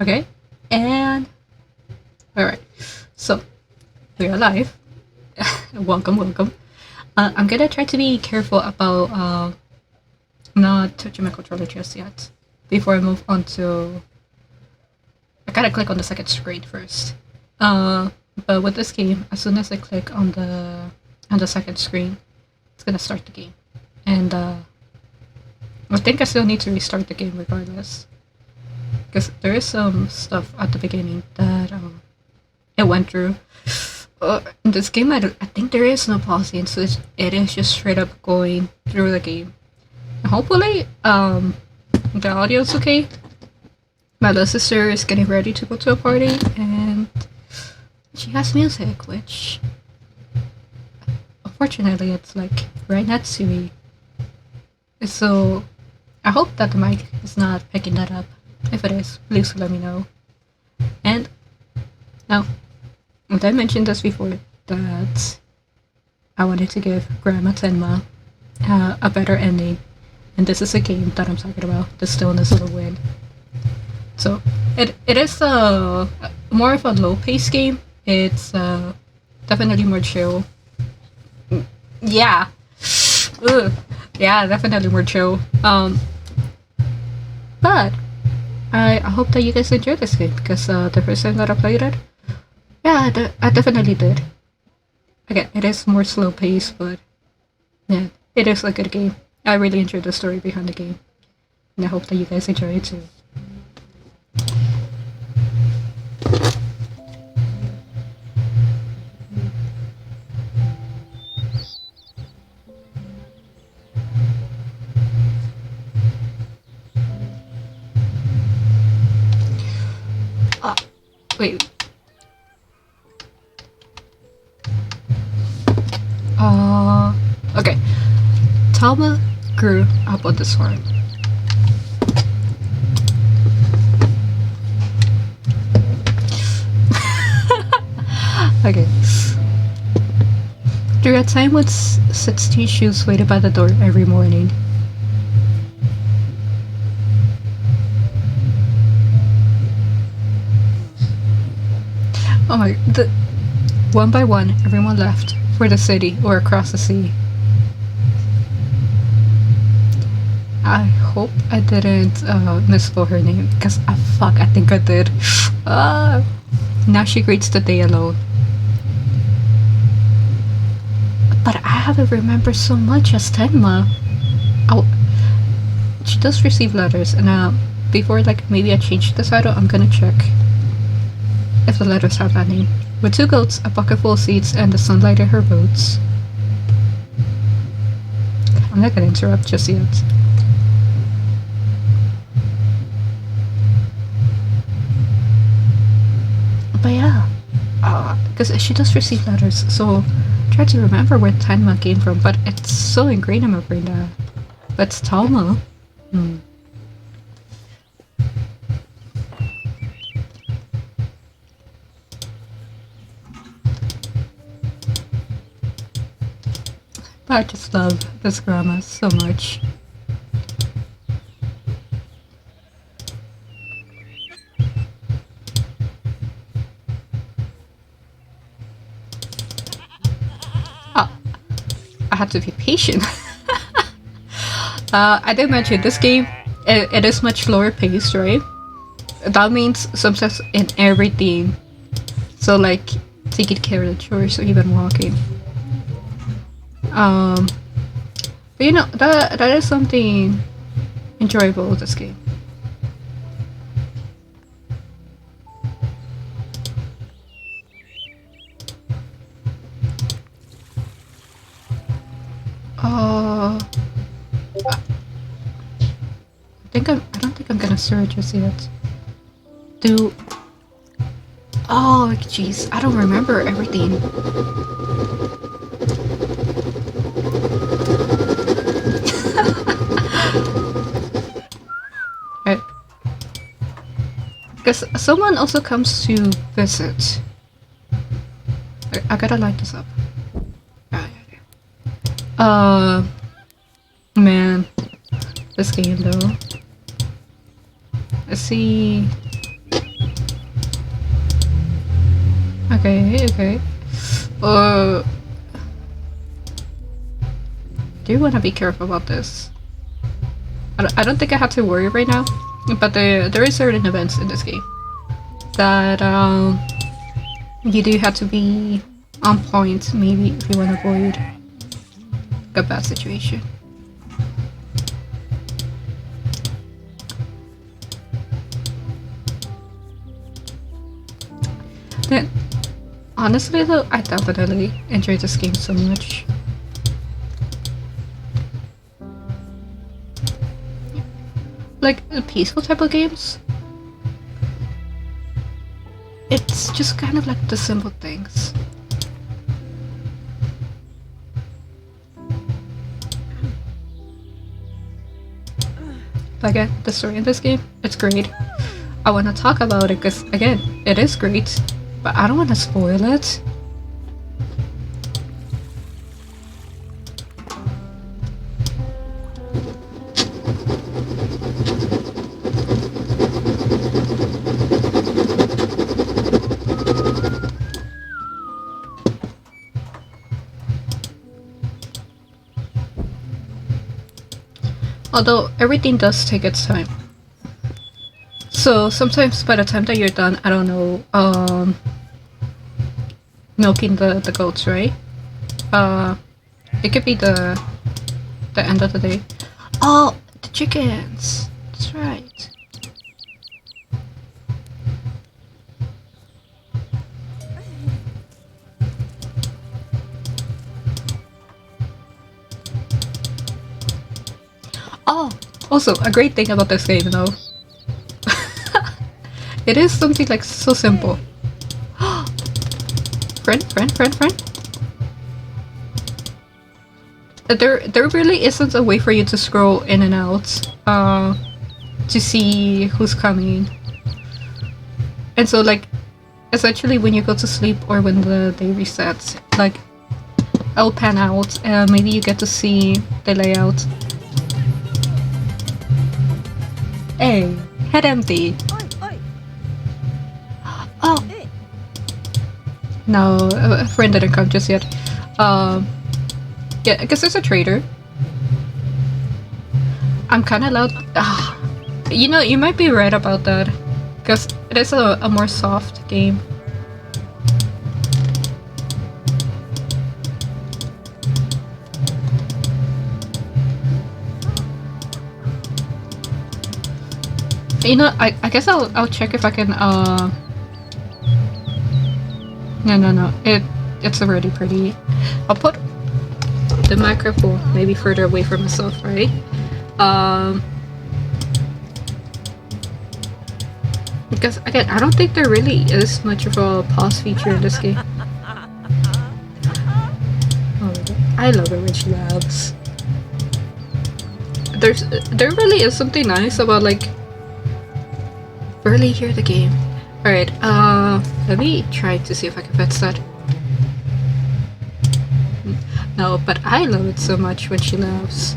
Okay, and alright, so we're alive. Welcome, welcome. I'm gonna try to be careful about not touching my controller just yet before I move on to. I gotta click on the second screen first. But with this game, as soon as I click on the second screen, it's gonna start the game, and I think I still need to restart the game regardless, because there is some stuff at the beginning that it went through. In this game, I think there is no pausing, so it is just straight up going through the game. And hopefully, the audio is okay. My little sister is getting ready to go to a party, and she has music, which unfortunately it's like right next to me. So I hope that the mic is not picking that up. If it is, please let me know. And now, I mentioned this before that I wanted to give Grandma Tenma a better ending, and this is a game that I'm talking about, the Stillness of the Wind. So it is more of a low pace game. It's definitely more chill. Yeah, ugh. Yeah, definitely more chill. But I hope that you guys enjoy this game, because the first time that I played it, yeah, I definitely did. Again, it is more slow paced, but yeah, it is a good game. I really enjoyed the story behind the game, and I hope that you guys enjoy it too. Wait. Okay. Talma grew up on this farm. Okay. Through a time when 16 shoes waited by the door every morning. Oh my, one by one, everyone left for the city or across the sea. I hope I didn't misspell her name, because I think I did. Now she greets the day alone. But I haven't remembered so much as Tenma. Oh, she does receive letters, and before like maybe I change the title, I'm gonna check if the letters have that name. With 2 goats, a bucket full of seeds, and the sunlight in her boots. I'm not gonna interrupt just yet. But yeah, because she does receive letters, so try to remember where Tenma came from, but it's so ingrained in my brain that. But it's Talma. But I just love this grandma so much. I have to be patient. I did mention this game, it is much slower paced, right? That means sometimes in everything. So like taking care of the chores or even walking. But you know, that is something enjoyable with this game. I don't think I'm gonna search just yet. Oh jeez, I don't remember everything. Right. Because someone also comes to visit. I gotta light this up. Man, this game though. Let's see. Okay, okay. Uh, do you want to be careful about this? I don't think I have to worry right now, but there is certain events in this game that you do have to be on point, maybe, if you want to avoid a bad situation. Then, honestly though, I definitely enjoyed this game so much. Like, the peaceful type of games, it's just kind of like the simple things. Like, the story in this game, it's great. I want to talk about it because, again, it is great, but I don't want to spoil it. Although everything does take its time. So sometimes by the time that you're done, I don't know, milking the goats, right? It could be the end of the day. Oh, the chickens. That's right. Oh, also a great thing about this game, though. It is something like so simple. Friend. There really isn't a way for you to scroll in and out to see who's coming. And so, like, essentially when you go to sleep or when the day resets, like, I'll pan out and maybe you get to see the layout. Hey, head empty. Oh! No, a friend didn't come just yet. Yeah, I guess there's a trader. I'm kinda loud. You know, you might be right about that. Because it is a more soft game. You know, I guess I'll check if I can No. It's already pretty. I'll put the microphone maybe further away from myself, right? Because again, I don't think there really is much of a pause feature in this game. Oh, I love it when she laughs. There really is something nice about, like, barely hear the game. Alright, let me try to see if I can fix that. No, but I love it so much when she laughs.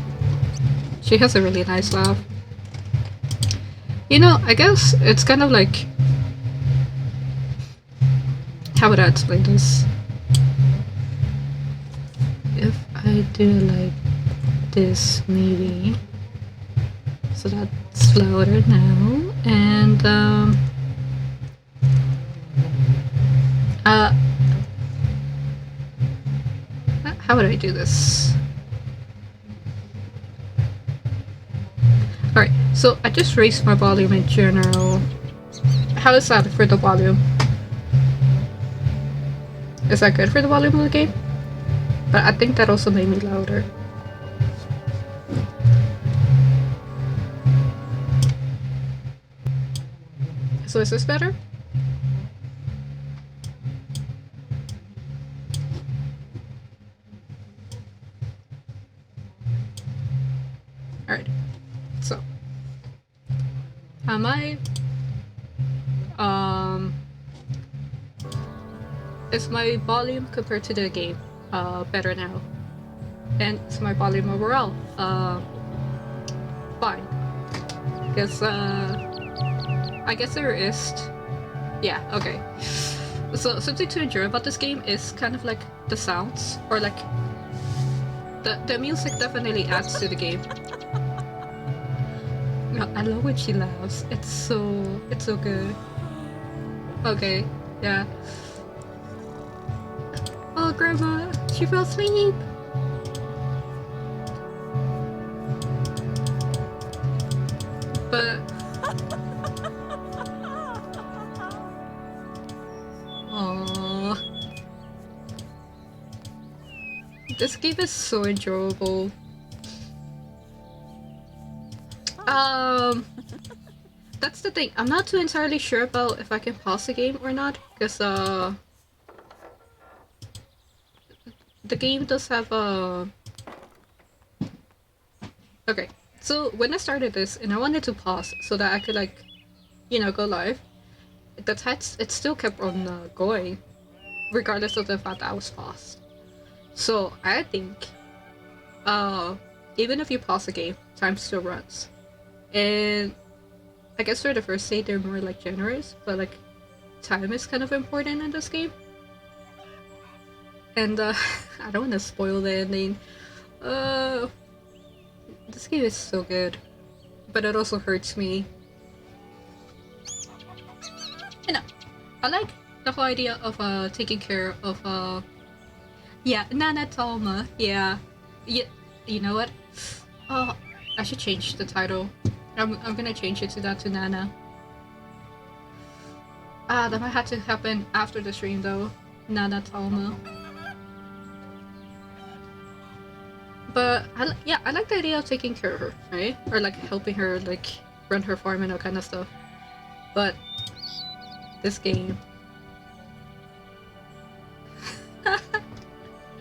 She has a really nice laugh. You know, I guess it's kind of like... How would I explain this? If I do like this, maybe. So that's louder now, and how would I do this? Alright, so I just raised my volume in general. How is that for the volume? Is that good for the volume of the game? But I think that also made me louder. So is this better? Alright, so am I is my volume compared to the game better now? And is my volume overall fine? Because I guess there is yeah, okay. So something to enjoy about this game is kind of like the sounds, or like the music definitely adds to the game. No, I love when she laughs. It's so good. Okay, yeah. Oh, Grandma, she fell asleep. But aww, this game is so enjoyable. That's the thing. I'm not too entirely sure about if I can pause the game or not, because the game does have a. Okay, so when I started this and I wanted to pause so that I could like, go live, the text it still kept on going, regardless of the fact that I was paused. So I think, even if you pause the game, time still runs, and I guess for the first day they're more like generous, but like time is kind of important in this game. And I don't want to spoil the ending. This game is so good, but it also hurts me. You know, I like the whole idea of taking care of yeah, Nana Talma. Yeah, you know what? Oh, I should change the title. I'm gonna change it to that, to Nana. That might have to happen after the stream though. Nana Talma. But I like the idea of taking care of her, right? Or like helping her like run her farm and all kind of stuff. But this game,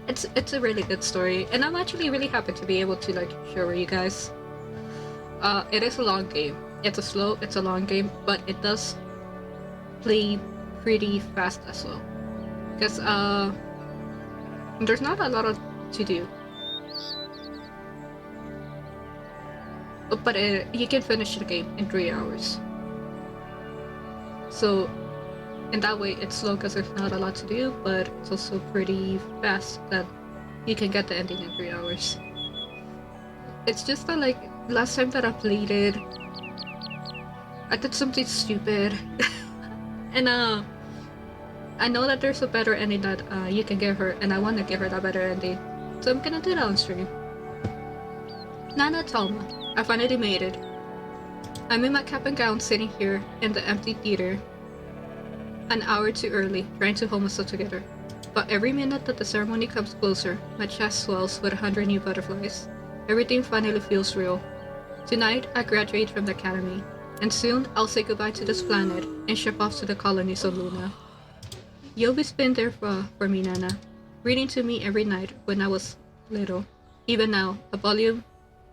it's a really good story, and I'm actually really happy to be able to like share with you guys. It is a long game. It's a long game, but it does play pretty fast as well. Because there's not a lot to do. But you can finish the game in 3 hours. So in that way, it's slow because there's not a lot to do, but it's also pretty fast that you can get the ending in 3 hours. It's just that like last time that I played it, I did something stupid, and I know that there's a better ending that you can give her, and I want to give her that better ending, so I'm gonna do that on stream. Nana Talma, I finally made it. I'm in my cap and gown sitting here in the empty theater, an hour too early, trying to hold myself together. But every minute that the ceremony comes closer, my chest swells with 100 new butterflies. Everything finally feels real. Tonight, I graduate from the academy, and soon I'll say goodbye to this planet and ship off to the colonies of Luna. You always been there for me, Nana, reading to me every night when I was little. Even now, a volume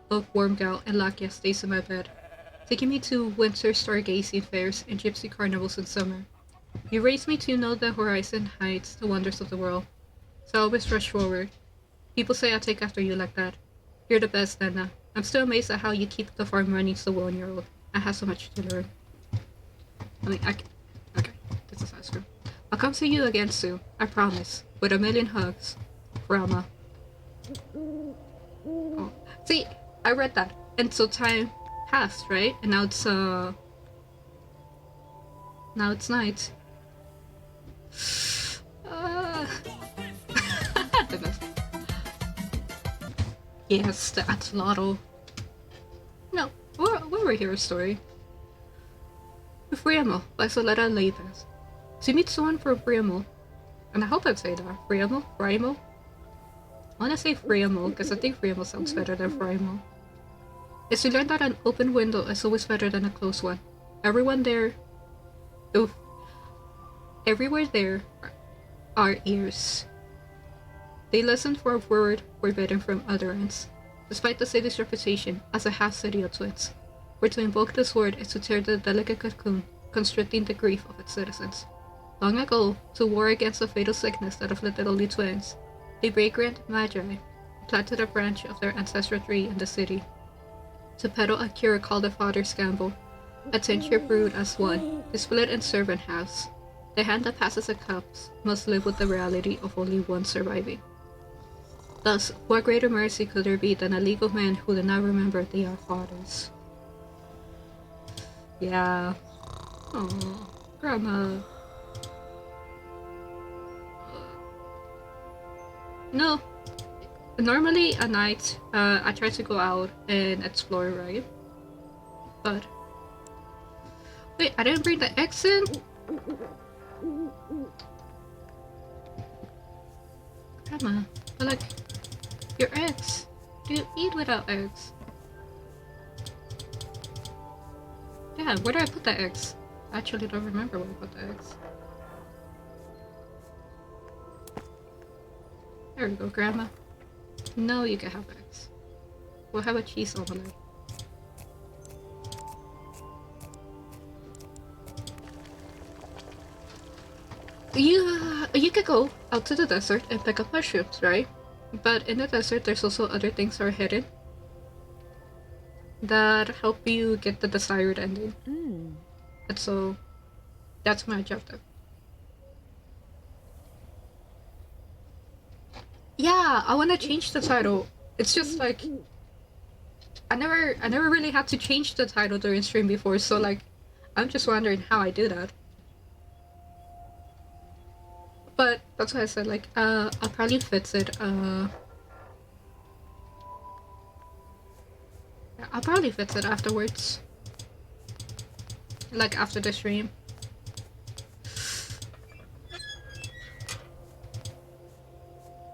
of Wormgout and Lakia stays in my bed, taking me to winter stargazing fairs and gypsy carnivals in summer. You raised me to know the horizon hides the wonders of the world, so I always rush forward. People say I take after you like that. You're the best, Nana. I'm still amazed at how you keep the farm running so well on your own. I have so much to learn. Okay, this is ice cream. I'll come see you again soon, I promise. With a million hugs. Grandma. Oh. See, I read that, and so time passed, right? And now it's night. The best. Yes, the Atlatl. No, we're a hero story. Friamo by Solera Leithes. She meets someone from Friamo, and I hope I say that. Friamo? I wanna say Friamo, because I think Friamo sounds better than Friamo. Is to learn that an open window is always better than a closed one. Everywhere there are ears. They listen for a word forbidden from utterance, despite the city's reputation as a half-city of twins, where to invoke this word is to tear the delicate cocoon, constricting the grief of its citizens. Long ago, to war against the fatal sickness that afflicted only twins, the vagrant Magi planted a branch of their ancestral tree in the city. To peddle a cure called the Father's Gamble, a tincture brewed as one, to split in servant house. The hand that passes the cups must live with the reality of only one surviving. Thus, what greater mercy could there be than a league of men who did not remember they are fathers? Yeah. Oh, Grandma. No. Normally at night, I try to go out and explore, right? But wait, I didn't bring the eggs in. Grandma, but like your eggs. You eat without eggs. Yeah, where did I put the eggs? I actually don't remember where I put the eggs. There we go, Grandma. No, you can have eggs. We'll have a cheese omelette. You could go out to the desert and pick up mushrooms, right? But in the desert, there's also other things that are hidden that help you get the desired ending. And so, that's my objective. Yeah, I want to change the title. It's just like I never really had to change the title during stream before, so like, I'm just wondering how I do that. But that's why I said like, I'll probably fix it. I'll probably fix it afterwards, like after the stream.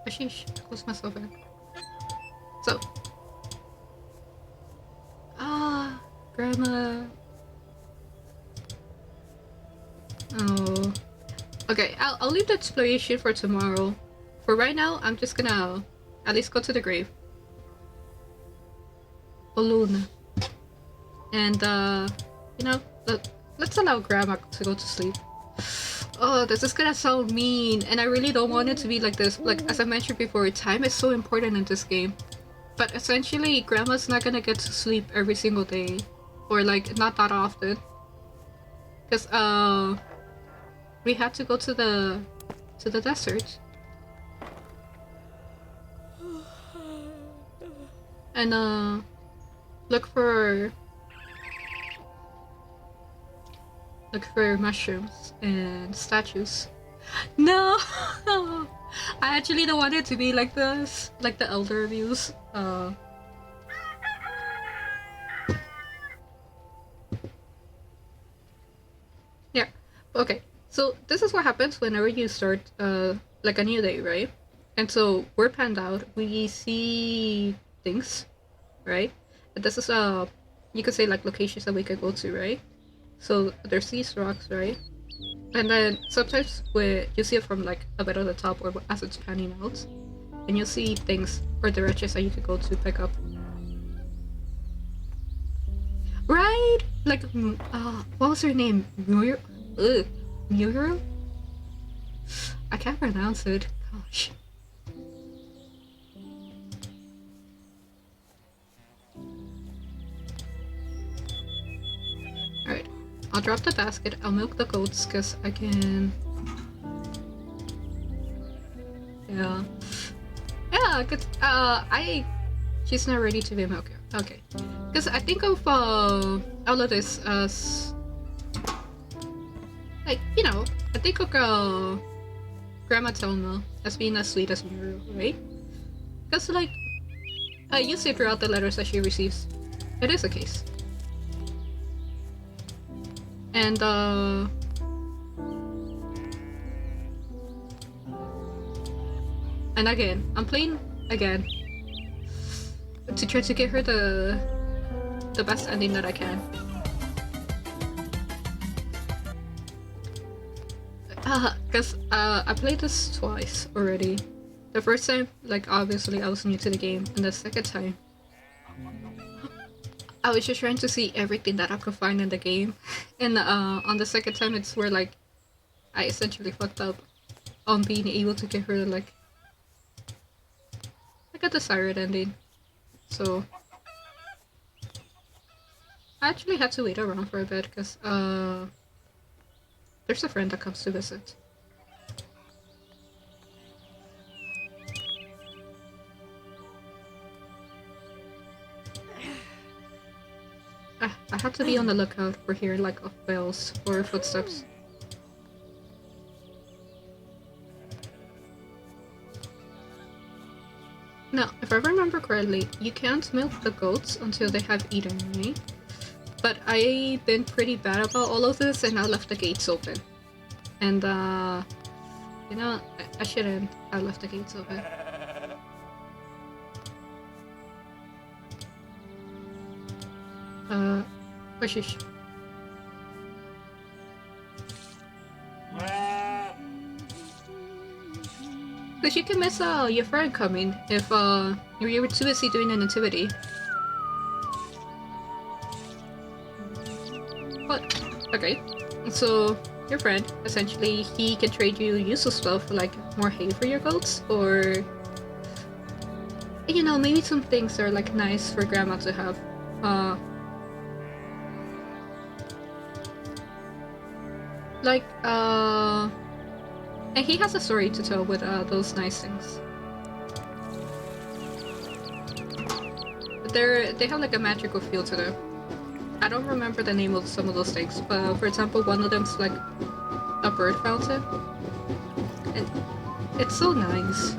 Sheesh, I closed myself in. So, Grandma. Oh. Okay, I'll leave the exploration for tomorrow. For right now, I'm just gonna at least go to the grave. Balloon. And, you know, let's allow Grandma to go to sleep. Oh, this is gonna sound mean, and I really don't want it to be like this. Like, as I mentioned before, time is so important in this game. But essentially, Grandma's not gonna get to sleep every single day. Or, like, not that often. Because, we had to go to the desert. And, look for mushrooms and statues. No! I actually don't want it to be like this. Like the elder abuse. Yeah. Okay. So this is what happens whenever you start like a new day, right? And so we're panned out. We see things, right? And this is you could say like locations that we could go to, right? So there's these rocks, right? And then sometimes you see it from like a bit on the top or as it's panning out, and you'll see things or directions that you could go to pick up. Right? Like, what was her name? Muriel? I can't pronounce it. Gosh. Alright. I'll drop the basket. I'll milk the goats because I can... Yeah. Yeah, cause, she's not ready to be milked. Okay. Because I think of, all of this as... Like, you know, I think of, Grandma Talma as being as sweet as Muriel, right? Because, like, you see throughout the letters that she receives, it is the case. And, and again, I'm playing again to try to get her the best ending that I can. Because I played this twice already. The first time, like, obviously I was new to the game, and the second time, I was just trying to see everything that I could find in the game. And on the second time, it's where, like, I essentially fucked up on being able to get her, like a desired ending. So I actually had to wait around for a bit because the there's a friend that comes to visit. I have to be on the lookout for here, like, of bells or footsteps. Now, if I remember correctly, you can't milk the goats until they have eaten me. But I've been pretty bad about all of this and I left the gates open. And, you know, I shouldn't have left the gates open. Sheesh. Because you can miss your friend coming if you're too busy doing an activity. But, okay. So, your friend, essentially, he can trade you useless stuff for, like, more hay for your goats, or... You know, maybe some things that are, like, nice for grandma to have. Like, and he has a story to tell with those nice things. They have like a magical feel to them. I don't remember the name of some of those things, but for example, one of them's like a bird fountain. And it's so nice.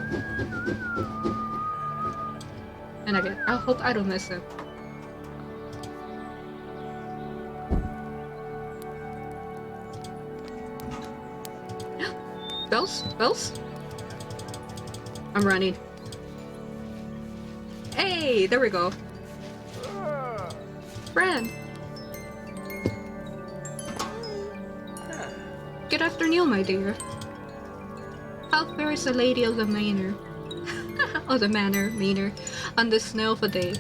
And again, I hope I don't miss it. Bells? Bells? I'm running. Hey, there we go. Friend. Good afternoon, my dear. How fares the lady of the manor? Oh, the manor, on this snow of a day.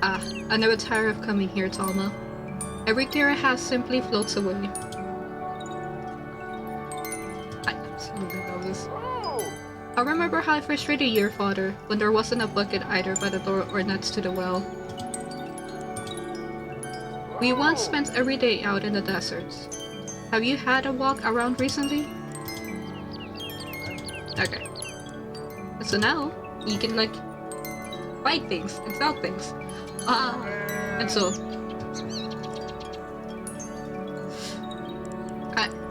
Ah, I never tire of coming here, Talma. Every care I have simply floats away. I absolutely love this. I remember how I first treated your father, when there wasn't a bucket either by the door or next to the well. We once spent every day out in the deserts. Have you had a walk around recently? Okay. So now, you can, like, fight things and sell things. And so...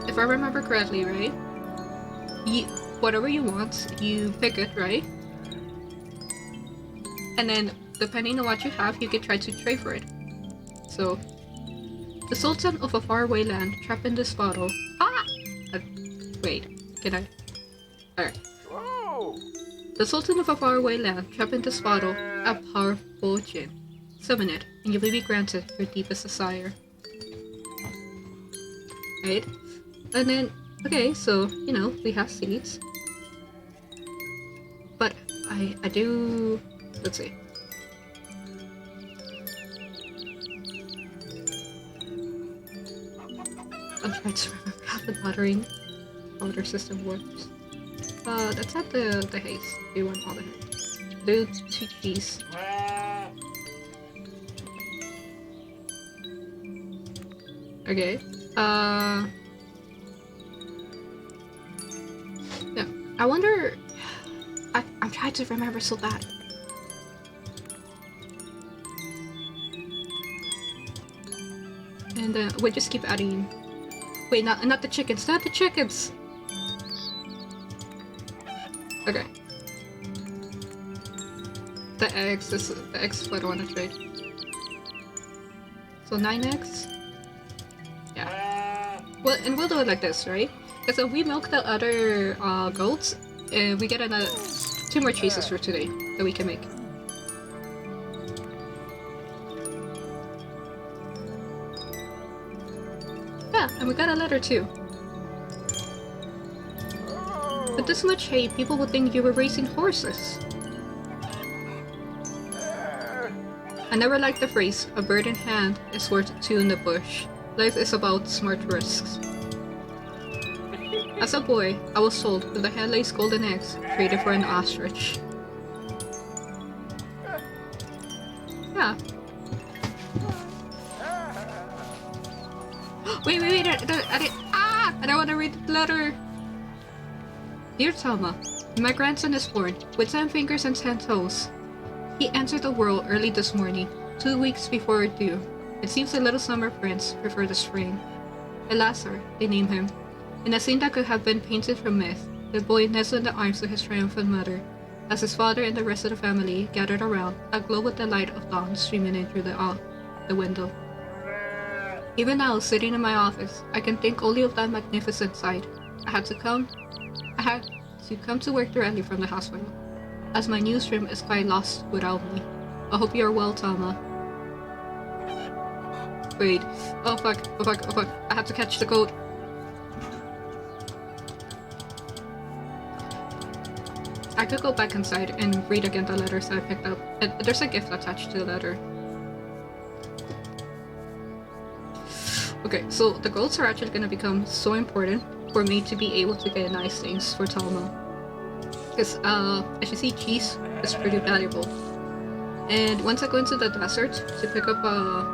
if I remember correctly, right? Whatever you want, you pick it, right? And then, depending on what you have, you can try to trade for it. So... The Sultan of a faraway land, trapped in this bottle... wait, can I... Alright. The Sultan of a faraway land, trapped in this bottle, a powerful djinn. Summon it, and you will be granted your deepest desire. Right? And then, okay, so, you know, we have seeds. But I do... Let's see. I'm trying to remember how the water system works. That's not the haze. We want all the haze. Do 2 cheese. Okay. Yeah. I wonder... I'm trying to remember so bad. And we just keep adding... Wait, not the chickens, not the chickens! Okay. The eggs is what I want to trade. So 9 eggs? Yeah. Well, and we'll do it like this, right? Because if we milk the other goats, we get another 2 more cheeses for today that we can make. Yeah, and we got a letter too. With this much hay, people would think you were racing horses. I never liked the phrase, a bird in hand is worth 2 in the bush. Life is about smart risks. As a boy, I was told that the hen lays golden eggs, traded for an ostrich. Yeah. Wait, I did. I don't want to read the letter. Dear Talma, my grandson is born, with 10 fingers and 10 toes. He entered the world early this morning, 2 weeks before due. It seems the little summer prince preferred the spring. Elazar, they name him. In a scene that could have been painted from myth, the boy nestled in the arms of his triumphant mother, as his father and the rest of the family gathered around, aglow with the light of dawn streaming in through the window. Even now, sitting in my office, I can think only of that magnificent sight. I had to come to work directly from the hospital, as my newsroom is quite lost without me. I hope you are well, Talma. Wait. Oh fuck. I have to catch the code. I could go back inside and read again the letters that I picked up. There's a gift attached to the letter. Okay, so the golds are actually going to become so important for me to be able to get nice things for Talma. Because, as you see, cheese is pretty valuable. And once I go into the desert to pick up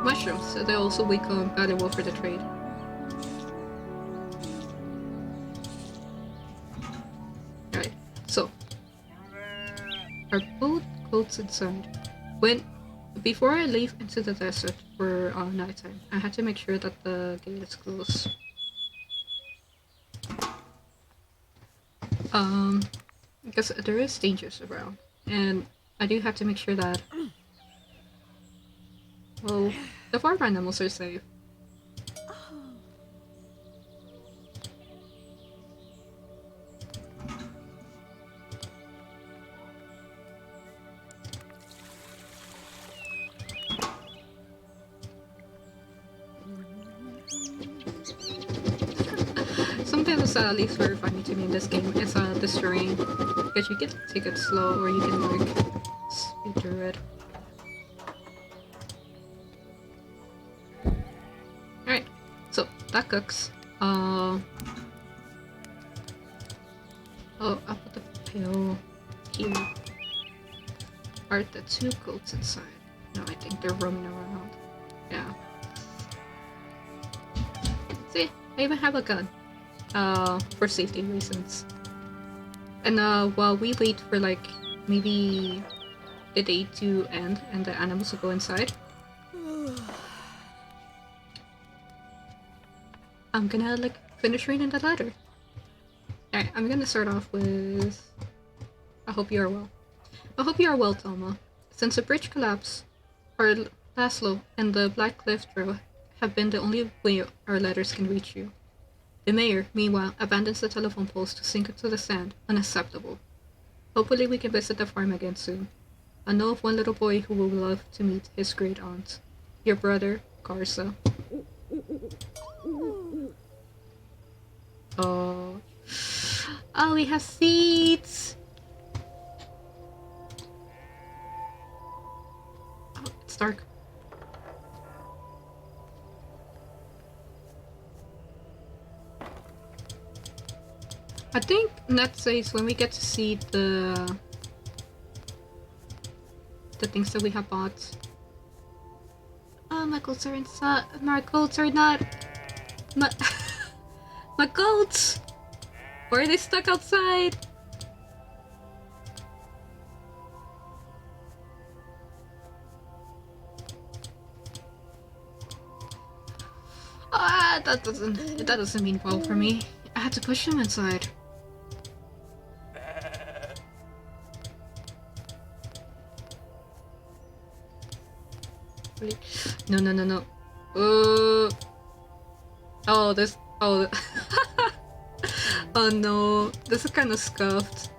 mushrooms, they also become valuable for the trade. Alright, so are both goats inside? Before I leave into the desert for nighttime, I had to make sure that the gate is closed. Because there is dangers around, and I do have to make sure that, well, the farm animals are safe. Something that's at least very funny to me in this game is this terrain, because you can take it slow or you can like speed through it. Alright, so that cooks. Oh, I'll put the pail here. Are the 2 goats inside? No, I think they're roaming around. Yeah. See, I even have a gun. For safety reasons. And while we wait for like maybe the day to end and the animals will go inside, I'm gonna like finish reading the letter. Alright, I'm gonna start off with I hope you are well. I hope you are well, Talma. Since the bridge collapsed, our Laszlo and the Black Cliff Trail have been the only way our letters can reach you. The mayor, meanwhile, abandons the telephone poles to sink into the sand. Unacceptable. Hopefully we can visit the farm again soon. I know of one little boy who will love to meet his great aunt. Your brother, Garza. Oh. Oh, we have seeds! Oh, it's dark. I think Ned says when we get to see the things that we have bought. Oh, my goats are inside. My goats are not. My goats! Why are they stuck outside? Ah, that doesn't mean well for me. I had to push them inside. No. Oh, this. Oh. Oh no. This is kind of scuffed.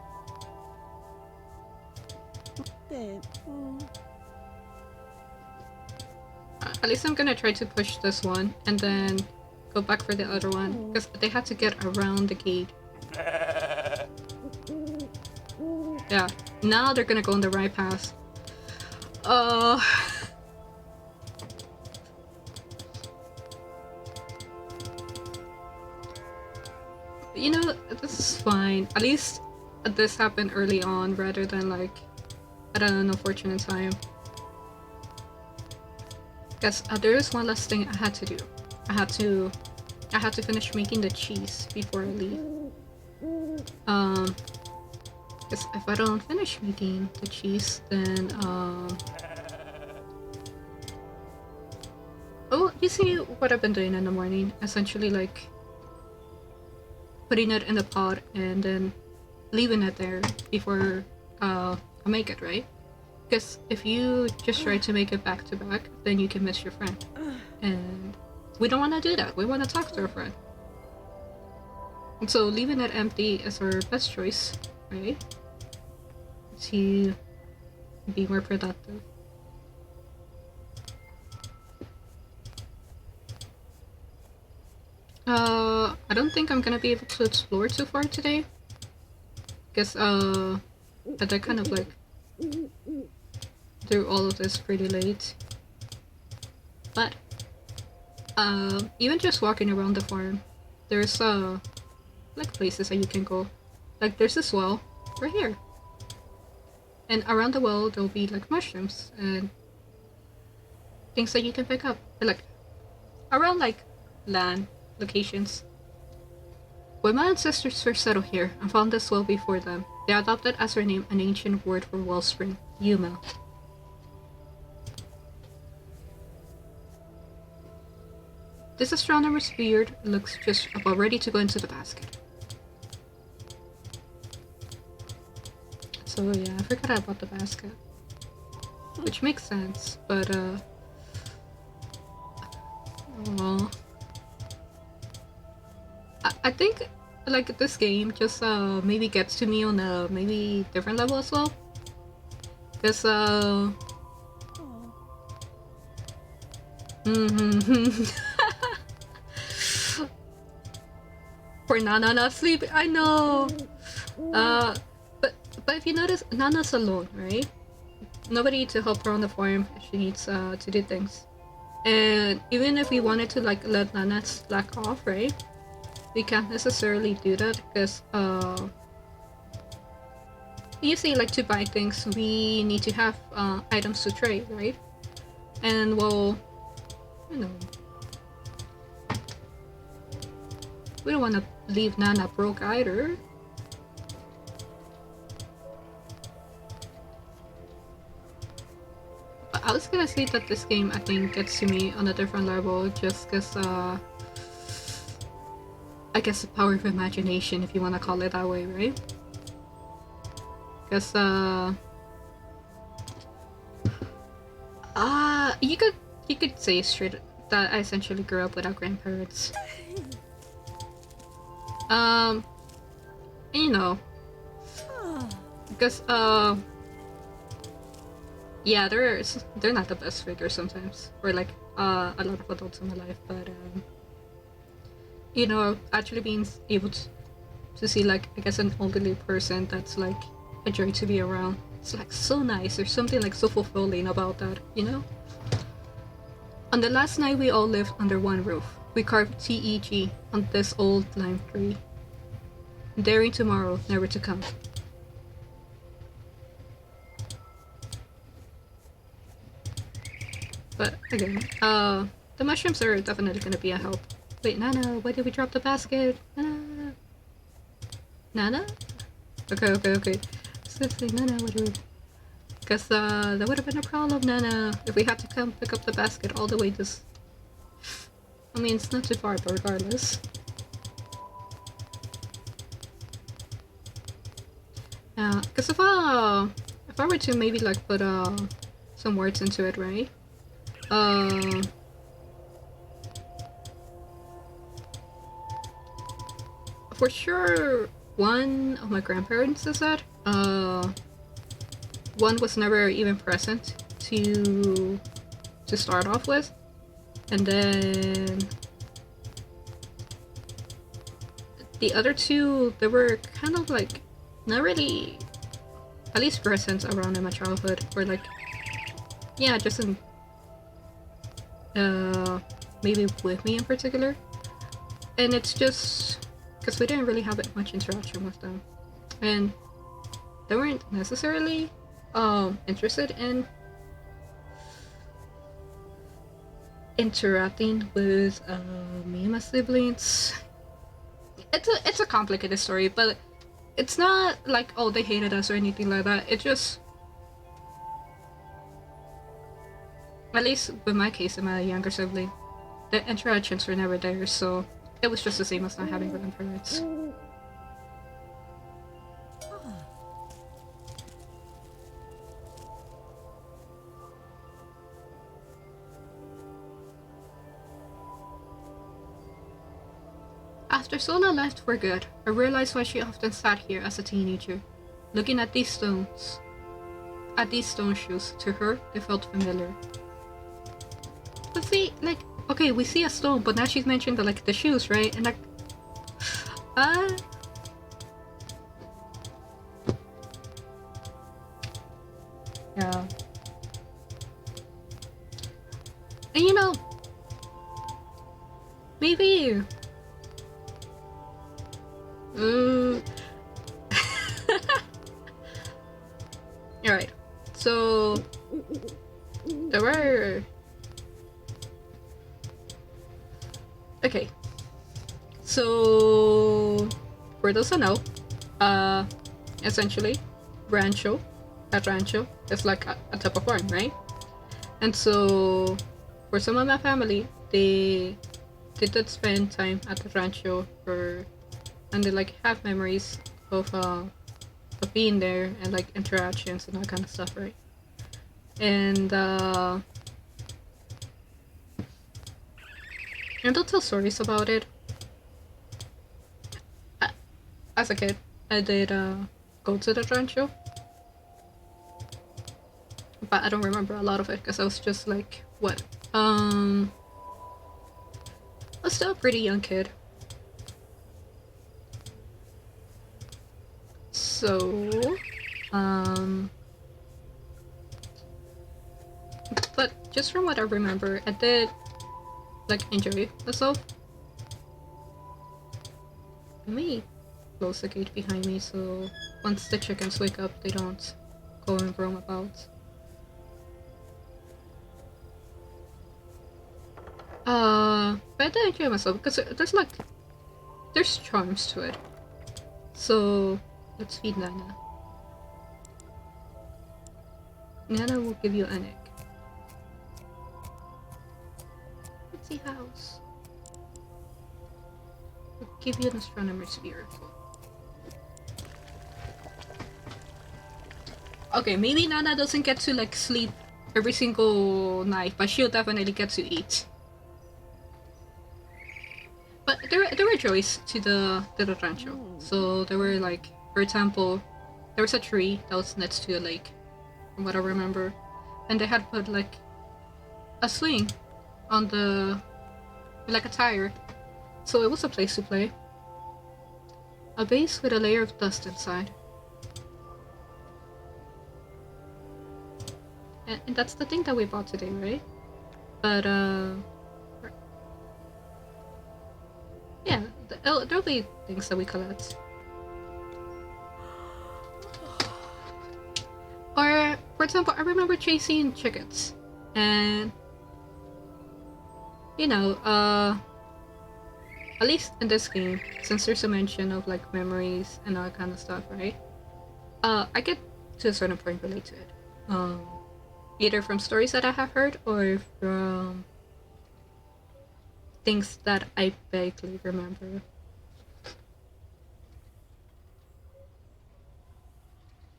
At least I'm gonna try to push this one and then go back for the other one because they had to get around the gate. Yeah. Now they're gonna go on the right path. You know, this is fine. At least this happened early on rather than like at an unfortunate time. Because there is one last thing I had to do. I had to I have to finish making the cheese before I leave. Because if I don't finish making the cheese, then oh, you see what I've been doing in the morning? Essentially, like putting it in the pot and then leaving it there before I make it, right? Because if you just try to make it back to back, then you can miss your friend. And we don't want to do that. We want to talk to our friend. And so leaving it empty is our best choice, right? To be more productive. I don't think I'm gonna be able to explore too far today. Guess, I did kind of like do all of this pretty late. But, even just walking around the farm, there's, like places that you can go. Like, there's this well right here. And around the well, there'll be like mushrooms and things that you can pick up. Like, around like land locations. When my ancestors first settled here and found this well before them, they adopted as their name an ancient word for wellspring, Yuma. This astronomer's beard looks just about ready to go into the basket. So yeah, I forgot about the basket. Which makes sense, but well, I think like this game just maybe gets to me on a maybe different level as well. Cause for Nana not sleeping, I know. But if you notice, Nana's alone, right? Nobody to help her on the farm. She needs to do things. And even if we wanted to like let Nana slack off, right? We can't necessarily do that because you see, like to buy things, we need to have items to trade, right? And well, you know, we don't want to leave Nana broke either. But I was gonna say that this game, I think, gets to me on a different level just because, I guess the power of imagination, if you want to call it that way, right? Because, you could say straight that I essentially grew up without grandparents. And you know, because yeah, they're not the best figures sometimes, or like a lot of adults in my life, but you know, actually being able to see like I guess an elderly person that's like a joy to be around. It's like so nice. There's something like so fulfilling about that, you know? On the last night we all lived under one roof, we carved TEG on this old lime tree. Daring tomorrow, never to come. But again, the mushrooms are definitely gonna be a help. Wait, Nana, why did we drop the basket? Nana? Nana? Okay. Seriously, Nana, what do we... Guess, that would have been a problem, Nana, if we had to come pick up the basket all the way this... I mean, it's not too far, but regardless. Yeah, because if I were to maybe, like, put, some words into it, right? For sure, one of my grandparents is that. One was never even present to start off with, and then the other two, they were kind of like not really, at least present around in my childhood, or like, yeah, just in maybe with me in particular. And it's just because we didn't really have much interaction with them, and they weren't necessarily interested interacting with me and my siblings. It's a complicated story, but it's not like, oh, they hated us or anything like that. It just, at least with my case and my younger sibling, the interactions were never there, so it was just the same as not having grandparents. After Sola left for good, I realized why she often sat here as a teenager, looking at these stones. At these stone shoes. To her, they felt familiar. But see, like, okay, we see a stone, but now she's mentioned the shoes, right? And like, yeah. And you know, maybe. Alright, so there were. Okay, so for those who know, essentially, rancho, at rancho is like a type of farm, right? And so for some of my family, they did spend time at the rancho and they like have memories of being there and like interactions and that kind of stuff, right? And they'll tell stories about it. As a kid, I did go to the rancho, but I don't remember a lot of it because I was just like, what? I was still a pretty young kid. So, but just from what I remember, I did like enjoy myself. Let me close the gate behind me so once the chickens wake up, they don't go and roam about. But I did enjoy myself because there's charms to it. So let's feed Nana. Nana will give you an egg. Let's see house. We'll give you an astronomer's sphere. Okay, maybe Nana doesn't get to like sleep every single night, but she'll definitely get to eat. But there were joys to the rancho. So there were like, for example, there was a tree that was next to a lake, from what I remember, and they had put like a swing on like a tire, so it was a place to play. A base with a layer of dust inside. And that's the thing that we bought today, right? But yeah, there'll be things that we collect. Or, for example, I remember chasing chickens, and you know, at least in this game, since there's a mention of like memories and all that kind of stuff, right? I get to a certain point relate to it. Either from stories that I have heard or from things that I vaguely remember.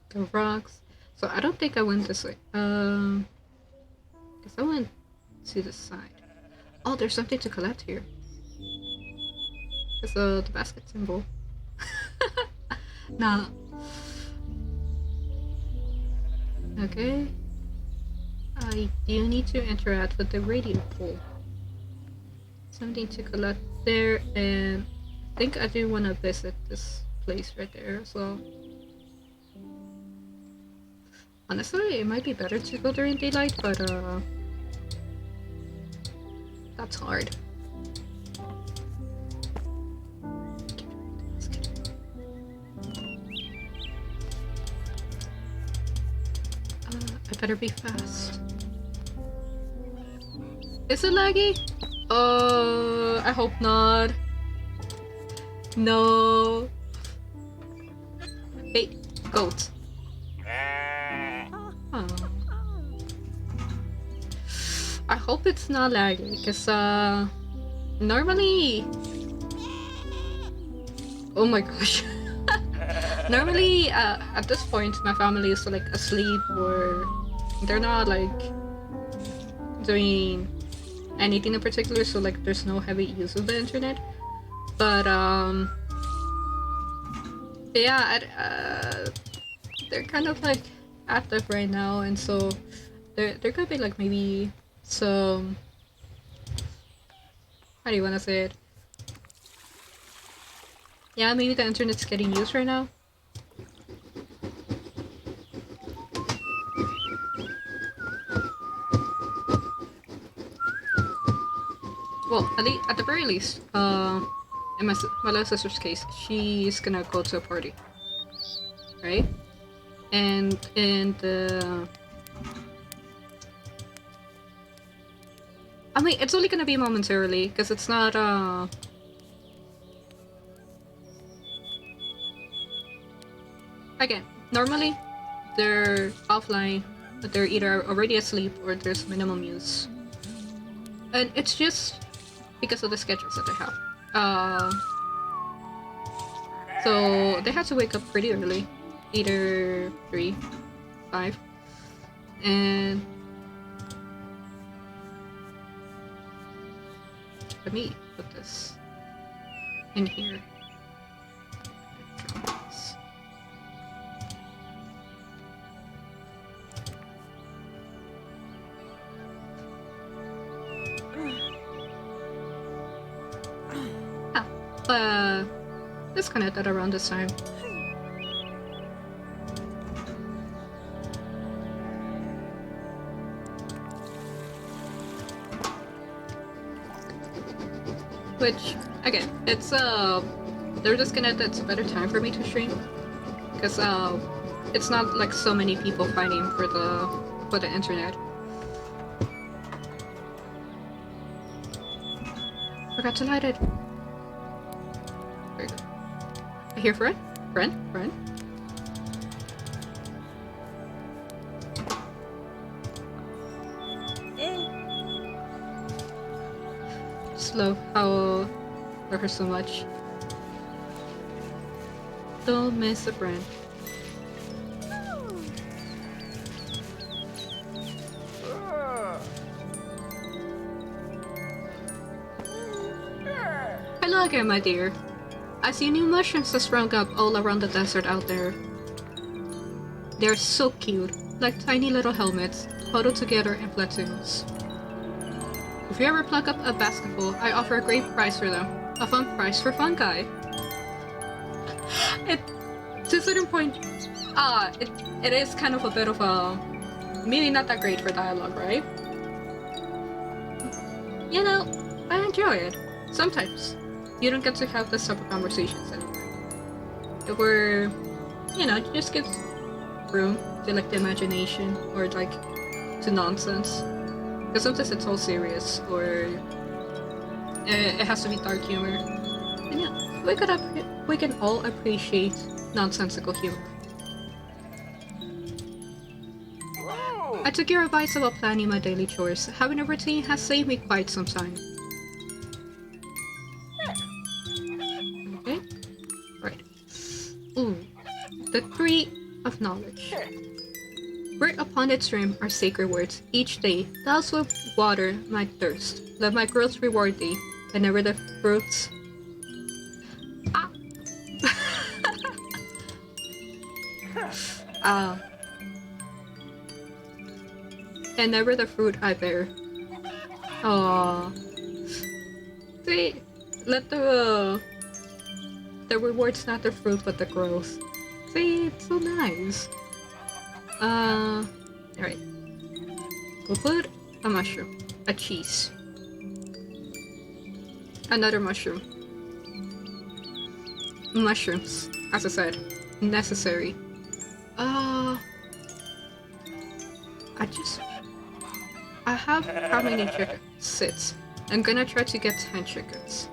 The rocks. So I don't think I went this way. Guess I went to the side. Oh, there's something to collect here. It's the basket symbol. Nah. Okay. I do need to interact with the radio pole. Something to collect there, and I think I do want to visit this place right there as well. Honestly, it might be better to go during daylight, but that's hard. I better be fast. Is it laggy? I hope not. No. Hey, goat. Oh. I hope it's not laggy, because, normally... Oh my gosh. Normally, at this point, my family is, like, asleep, or they're not, like, doing anything in particular, so, like, there's no heavy use of the internet. But, yeah, they're kind of, like, active right now, and so there could be, like, maybe some... How do you want to say it? Yeah, maybe the internet's getting used right now. Well, at the very least, in my little sister's case, she's gonna go to a party, right? And in the... I mean, it's only gonna be momentarily, because it's not, Again, normally, they're offline, but they're either already asleep or there's minimum use. And it's just because of the schedules that they have. So they have to wake up pretty early, either 3, 5, and let me put this in here. Disconnected around this time. Which, again, it's they're disconnected. It's a better time for me to stream, because it's not like so many people fighting for the internet. Forgot to light it. There you go. I hear friend? Friend? Slow. How love her so much. Don't miss a friend. Hello again, my dear. I see new mushrooms that sprung up all around the desert out there. They're so cute, like tiny little helmets, huddled together in platoons. If you ever pluck up a basketful, I offer a great price for them. A fun price for fun guy. To a certain point, it is kind of a bit of a... maybe not that great for dialogue, right? You know, I enjoy it. Sometimes. You don't get to have this type of conversations anymore. Where, you know, it just gives room to, like, the imagination, or, like, to nonsense. Because sometimes it's all serious, or it has to be dark humor. And yeah, we can all appreciate nonsensical humor. Whoa. I took your advice about planning my daily chores. Having a routine has saved me quite some time. Okay, right. Ooh, the tree of knowledge. Writ upon its rim are sacred words. Each day, thou wilt water my thirst. Let my growth reward thee, and never the fruits. And never the fruit I bear. Aww. See, let the reward's not the fruit, but the growth. See, it's so nice. Alright. We'll put a mushroom. A cheese. Another mushroom. Mushrooms, as I said, necessary. I have how many chickens? 6. I'm gonna try to get 10 chickens.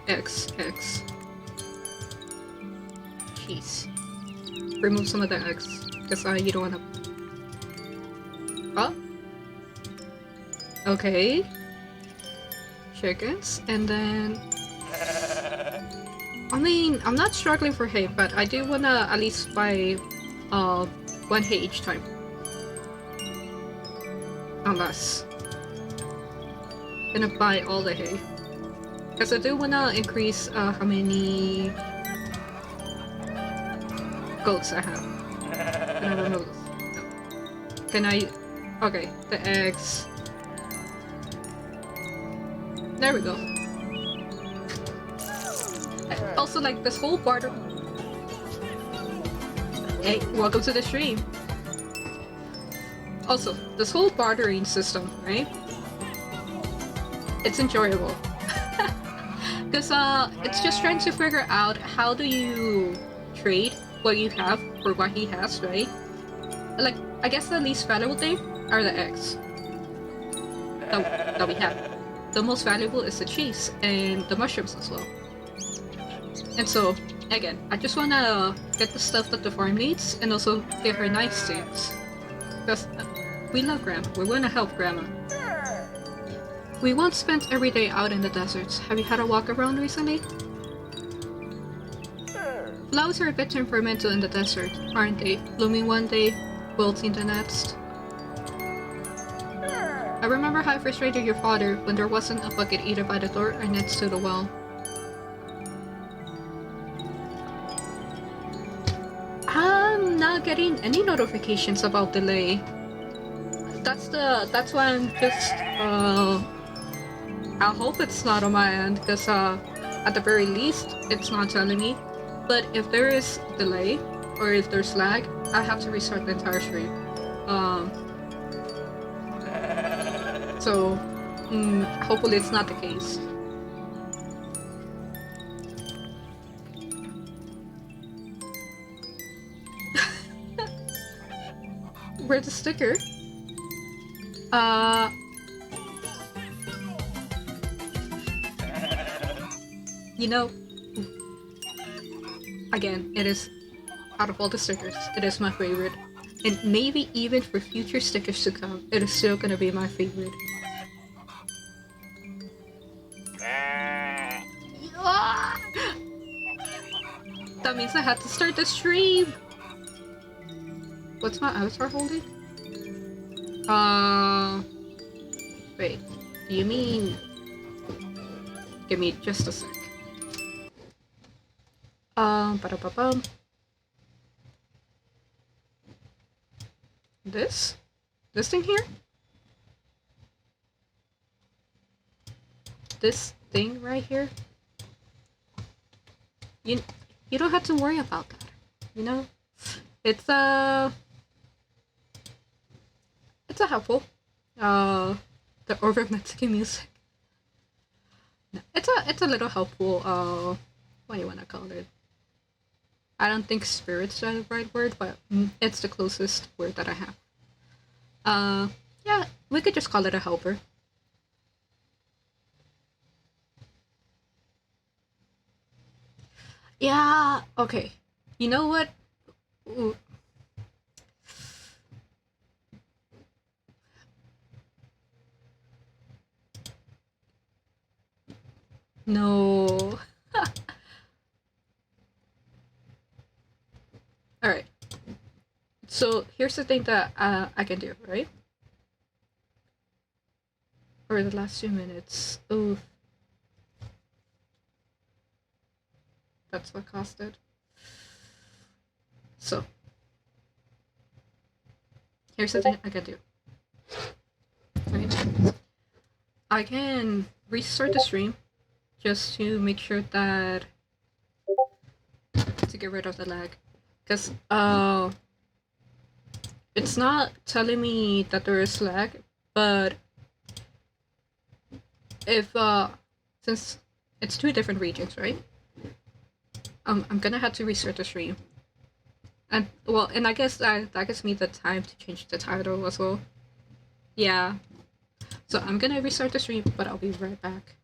X. Cheese. Remove some of the eggs. Because you don't wanna... Oh? Okay. Chickens. And then... I mean, I'm not struggling for hay, but I do wanna at least buy 1 hay each time. Unless... I'm gonna buy all the hay. Because I do wanna increase how many goats I have. Can I remove this? No. Can I... Okay, the eggs. There we go. Also, like, this whole barter... Hey, welcome to the stream. Also, this whole bartering system, right? It's enjoyable. Because, it's just trying to figure out how do you trade what you have for what he has, right? Like, I guess the least valuable thing are the eggs that we have. The most valuable is the cheese and the mushrooms as well. And so, again, I just wanna get the stuff that the farm needs and also get her nightstands. Because we love Grandma. We wanna help Grandma. We once spent every day out in the deserts. Have you had a walk around recently? Flowers are a bit temperamental in the desert, aren't they? Blooming one day, wilting the next. I remember how frustrated your father when there wasn't a bucket either by the door or next to the well. I'm not getting any notifications about delay. That's why I'm just I hope it's not on my end, because at the very least it's not telling me. But if there is delay or if there's lag, I have to restart the entire stream. So hopefully it's not the case. Where's the sticker? You know, again, it is, out of all the stickers, it is my favorite. And maybe even for future stickers to come, it is still gonna be my favorite. That means I had to start the stream! What's my avatar holding? Wait, do you mean... Give me just a sec. Ba-da-ba-bum. This? This thing here? This thing right here? You don't have to worry about that, you know? It's a helpful. The over Mexican music. No, it's a little helpful, what do you wanna call it? I don't think spirit's the right word, but it's the closest word that I have. Yeah, we could just call it a helper. Yeah, okay. You know what? Ooh. No. Alright. So here's the thing that I can do, right? For the last 2 minutes. Oof. That's what cost it. So. Here's the thing I can do. Right? I can restart the stream just to make sure that to get rid of the lag. Because it's not telling me that there is lag, but if since it's 2 different regions, right? I'm gonna have to restart the stream. And well, and I guess that gives me the time to change the title as well. Yeah, So I'm gonna restart the stream, but I'll be right back.